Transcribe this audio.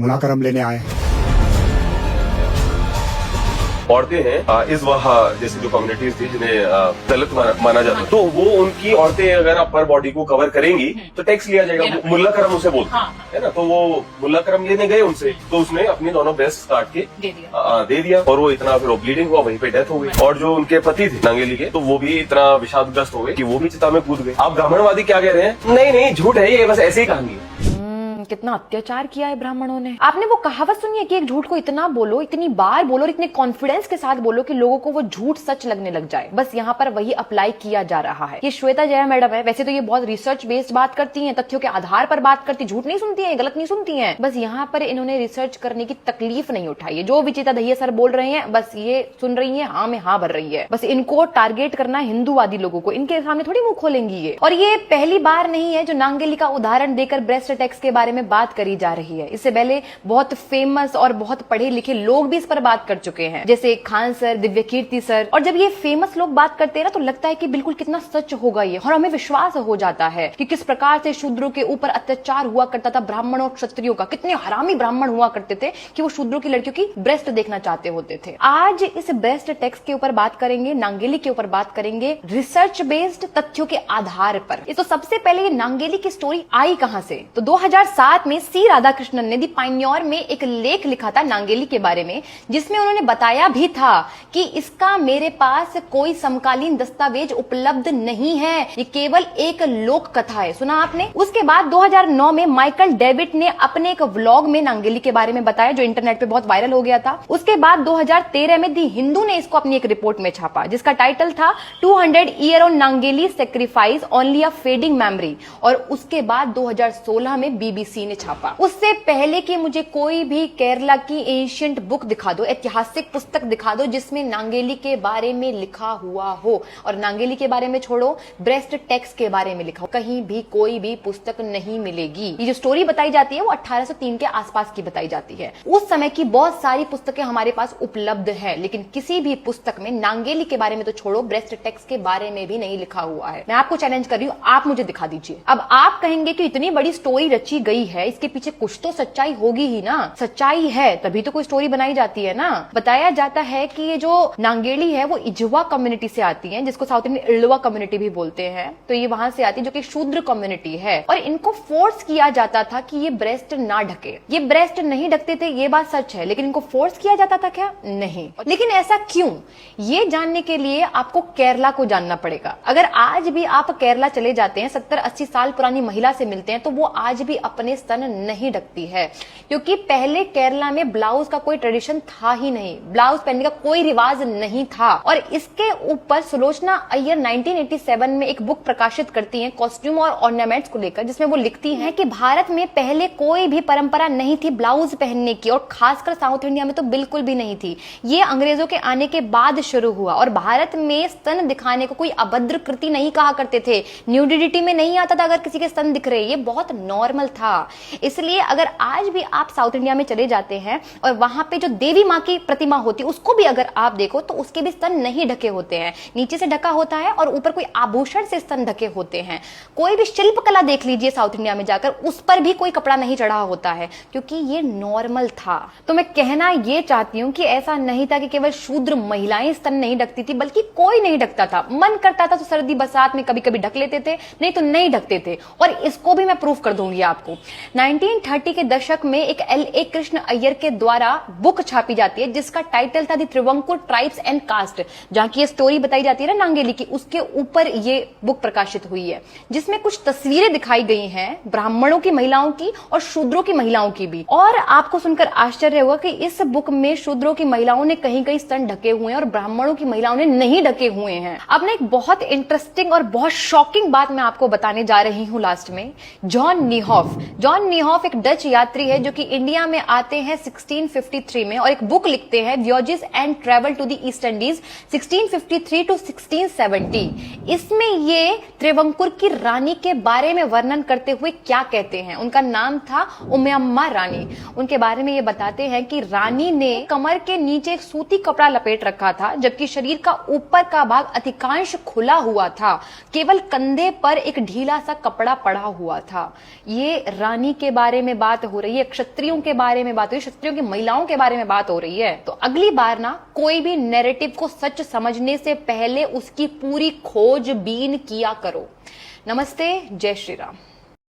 मुलाकरम लेने आए हैं। औरतें हैं इस वहाँ जैसे जो कम्युनिटीज थी जिन्हें दलित माना जाता, तो वो उनकी औरतें अगर अपर बॉडी को कवर करेंगी तो टैक्स लिया जाएगा। मुल्ला करम उसे बोलते है ना, तो वो मुल्ला करम लेने गए उनसे, तो उसने अपनी दोनों ब्रेस्ट काट के दे दिया और वो इतना फिर ब्लीडिंग हुआ, वहीं पे डेथ हो गई। और जो उनके पति थे नांगेली के, तो वो भी इतना विषादग्रस्त हो गए कि वो भी चिता में कूद गए। आप ब्राह्मणवादी क्या कह रहे हैं? नहीं नहीं, झूठ है ये, बस ऐसे ही कहानी है। कितना अत्याचार किया है ब्राह्मणों ने। आपने वो कहावत सुनी है कि एक झूठ को इतना बोलो, इतनी बार बोलो और इतने कॉन्फिडेंस के साथ बोलो कि लोगों को वो झूठ सच लगने लग जाए। बस यहाँ पर वही अप्लाई किया जा रहा है। ये श्वेता जया मैडम है, वैसे तो ये बहुत रिसर्च बेस्ड बात करती हैं, तथ्यों के आधार पर बात करती, झूठ नहीं सुनती है, गलत नहीं सुनती है। बस यहाँ पर इन्होंने रिसर्च करने की तकलीफ नहीं उठाई है। जो विजेता दहिया सर बोल रहे हैं बस ये सुन रही है, हाँ में हाँ भर रही है। बस इनको टारगेट करना है हिंदूवादी लोगों को, इनके सामने थोड़ी मुंह खोलेंगी ये। और ये पहली बार नहीं है जो नांगेली का उदाहरण देकर ब्रेस्ट अटैक्स के बारे में बात करी जा रही है। इससे पहले बहुत फेमस और बहुत पढ़े लिखे लोग भी इस पर बात कर चुके हैं, जैसे खान सर, दिव्य कीर्ति सर। और जब ये फेमस लोग बात करते हैं ना, तो लगता है कि बिल्कुल कितना सच होगा ये, और हमें विश्वास हो जाता है कि किस प्रकार से शूद्रों के ऊपर अत्याचार हुआ करता था, ब्राह्मणों और क्षत्रियों का। कितने हरामी ब्राह्मण हुआ करते थे कि वो शूद्रों की लड़कियों की ब्रेस्ट देखना चाहते होते थे। आज इस ब्रेस्ट अटैक्स के ऊपर बात करेंगे, नांगेली के ऊपर बात करेंगे, रिसर्च बेस्ड तथ्यों के आधार पर। तो सबसे पहले ये नांगेली की स्टोरी आई कहां से? तो 2007 में सी राधाकृष्णन ने दी पायनियर में एक लेख लिखा था नांगेली के बारे में, जिसमें उन्होंने बताया भी था कि इसका मेरे पास कोई समकालीन दस्तावेज उपलब्ध नहीं है, ये केवल एक लोक कथा है। सुना आपने? उसके बाद 2009 में माइकल डेविड ने अपने एक व्लॉग में नांगेली के बारे में बताया, जो इंटरनेट पे बहुत वायरल हो गया था। उसके बाद 2013 में दी हिंदू ने इसको अपनी एक रिपोर्ट में छापा, जिसका टाइटल था 200 year on Nangeli sacrifice only a fading memory. और उसके बाद 2016 में बीबीसी ने छापा। उससे पहले कि मुझे कोई भी केरला की एंशिएंट बुक दिखा दो, ऐतिहासिक पुस्तक दिखा दो जिसमें नांगेली के बारे में लिखा हुआ हो, और नांगेली के बारे में छोड़ो, ब्रेस्ट टैक्स के बारे में लिखा हो, कहीं भी कोई भी पुस्तक नहीं मिलेगी। ये जो स्टोरी बताई जाती है वो 1803 के आसपास की बताई जाती है। उस समय की बहुत सारी पुस्तकें हमारे पास उपलब्ध है, लेकिन किसी भी पुस्तक में नांगेली के बारे में तो छोड़ो, ब्रेस्ट टैक्स के बारे में भी नहीं लिखा हुआ है। मैं आपको चैलेंज कर रही हूं, आप मुझे दिखा दीजिए। अब आप कहेंगे कि इतनी बड़ी स्टोरी रची गई है, इसके पीछे कुछ तो सच्चाई होगी ही ना। सच्चाई है तभी तो कोई स्टोरी बनाई जाती है ना। बताया जाता है कि ये जो नांगेली है वो इजवा कम्युनिटी से आती है, जिसको साउथ इंडियन इल्वा कम्युनिटी भी बोलते हैं। तो ये वहां से आती है, जो कि शूद्र कम्युनिटी है। और इनको फोर्स किया जाता था कि ये ब्रेस्ट ना ढके। ये ब्रेस्ट नहीं ढकते थे, ये बात सच है, लेकिन इनको फोर्स किया जाता था क्या? नहीं। लेकिन ऐसा क्यों? ये जानने के लिए आपको केरला को जानना पड़ेगा। अगर आज भी आप केरला चले जाते हैं, 70-80 साल पुरानी महिला से मिलते हैं, तो वो आज भी अपने स्तन नहीं ढकती है, क्योंकि पहले केरला में ब्लाउज का कोई ट्रेडिशन था ही नहीं, ब्लाउज पहनने का कोई रिवाज नहीं था। और इसके ऊपर सुलोचना अय्यर 1987 में एक बुक प्रकाशित करती हैं कॉस्ट्यूम और ऑर्नामेंट्स को लेकर, जिसमें वो लिखती हैं कि भारत में पहले कोई भी परंपरा नहीं थी ब्लाउज पहनने की, और खासकर साउथ इंडिया में तो बिल्कुल भी नहीं थी। ये अंग्रेजों के आने के बाद शुरू हुआ, और भारत में स्तन दिखाने को कोई अभद्र कृति नहीं कहा करते थे। न्यूडिटी में नहीं आता था अगर किसी के स्तन दिख रहे, ये बहुत नॉर्मल था। इसलिए अगर आज भी आप साउथ इंडिया में चले जाते हैं और वहां पे जो देवी माँ की प्रतिमा होती है उसको भी अगर आप देखो, तो उसके भी स्तन नहीं ढके होते हैं, नीचे से ढका होता है और ऊपर कोई आभूषण से स्तन ढके होते हैं। कोई भी शिल्पकला देख लीजिए साउथ इंडिया में जाकर, उस पर भी कोई कपड़ा नहीं चढ़ा होता है, क्योंकि ये नॉर्मल था। तो मैं कहना ये चाहती हूँ कि ऐसा नहीं था कि केवल शूद्र महिलाएं स्तन नहीं ढकती थी, बल्कि कोई नहीं ढकता था। मन करता था तो सर्दी बरसात में कभी कभी ढक लेते थे, नहीं तो नहीं ढकते थे। और इसको भी मैं प्रूफ कर दूंगी आपको। 1930 के दशक में एक L.A. कृष्ण अय्यर के द्वारा बुक छापी जाती है, जिसका टाइटल था दी त्रिवंकुर ट्राइब्स एंड कास्ट, जहां की ये स्टोरी बताई जाती है ना नांगेली की, उसके ऊपर ये बुक प्रकाशित हुई है, जिसमें कुछ तस्वीरें दिखाई गई हैं ब्राह्मणों की महिलाओं की और शूद्रों की महिलाओं की भी। और आपको सुनकर आश्चर्य होगा कि इस बुक में शूद्रों की महिलाओं ने कहीं कहीं स्तन ढके हुए हैं और ब्राह्मणों की महिलाओं ने नहीं ढके हुए हैं। अब ना एक बहुत इंटरेस्टिंग और बहुत शॉकिंग बात मैं आपको बताने जा रही हूं लास्ट में। जॉन नीहॉफ एक डच यात्री है जो कि इंडिया में आते हैं 1653 में, और एक बुक लिखते हैं voyages and travel to the East Indies 1653 to 1670। इसमें ये त्रिवंकुर की रानी के बारे में वर्णन करते हुए क्या कहते हैं, उनका नाम था उम्मयम्मा रानी। उनके बारे में ये बताते हैं कि रानी ने कमर के नीचे एक सूती कपड़ा लपेट रखा था, जबकि शरीर का ऊपर का भाग अधिकांश खुला हुआ था, केवल कंधे पर एक ढीला सा कपड़ा पड़ा हुआ था। ये रानी के बारे में बात हो रही है, क्षत्रियों के बारे में बात हो रही है, क्षत्रियों की महिलाओं के बारे में बात हो रही है, तो अगली बार ना कोई भी नैरेटिव को सच समझने से पहले उसकी पूरी खोजबीन किया करो। नमस्ते, जय श्री राम।